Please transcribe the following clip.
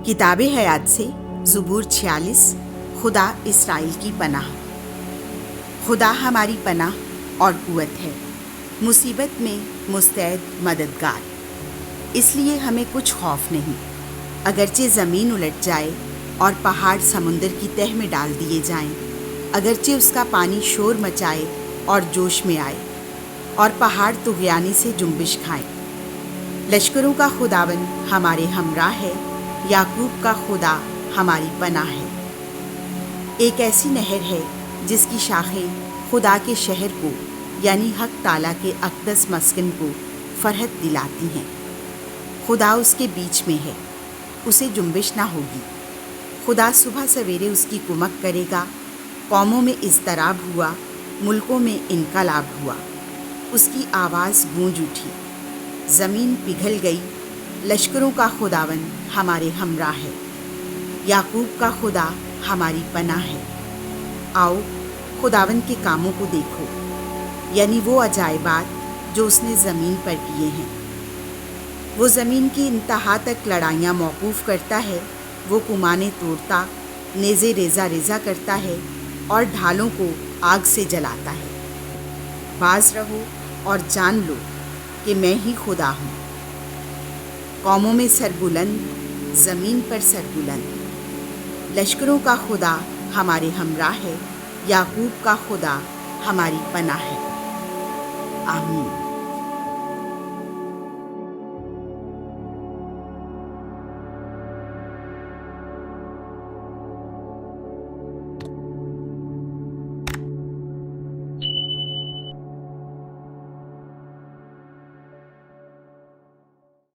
کتاب حیات سے زبور 46 خدا اسرائیل کی پناہ۔ خدا ہماری پناہ اور قوت ہے، مصیبت میں مستعد مددگار، اس لیے ہمیں کچھ خوف نہیں۔ اگرچہ زمین الٹ جائے اور پہاڑ سمندر کی تہہ میں ڈال دیے جائیں، اگرچہ اس کا پانی شور مچائے اور جوش میں آئے اور پہاڑ طغیانی سے جنبش کھائیں، لشکروں کا خداوند ہمارے ہمراہ ہے، یعقوب کا خدا ہماری پناہ ہے۔ ایک ایسی نہر ہے جس کی شاخیں خدا کے شہر کو یعنی حق تعالیٰ کے اقدس مسکن کو فرحت دلاتی ہیں۔ خدا اس کے بیچ میں ہے، اسے جنبش نہ ہوگی۔ خدا صبح سویرے اس کی کمک کرے گا۔ قوموں میں اضطراب ہوا، ملکوں میں انقلاب ہوا، اس کی آواز گونج اٹھی، زمین پگھل گئی۔ لشکروں کا خداوند ہمارے ہمراہ ہے، یعقوب کا خدا ہماری پناہ ہے۔ آؤ خداوند کے کاموں کو دیکھو، یعنی وہ عجائبات جو اس نے زمین پر کیے ہیں۔ وہ زمین کی انتہا تک لڑائیاں موقوف کرتا ہے، وہ کمانیں توڑتا، نیزے ریزہ ریزہ کرتا ہے اور ڈھالوں کو آگ سے جلاتا ہے۔ باز رہو اور جان لو کہ میں ہی خدا ہوں۔ قوموں میں سربلند، زمین پر سربلند، لشکروں کا خدا ہمارے ہمراہ ہے، یعقوب کا خدا ہماری پناہ ہے۔ آمین۔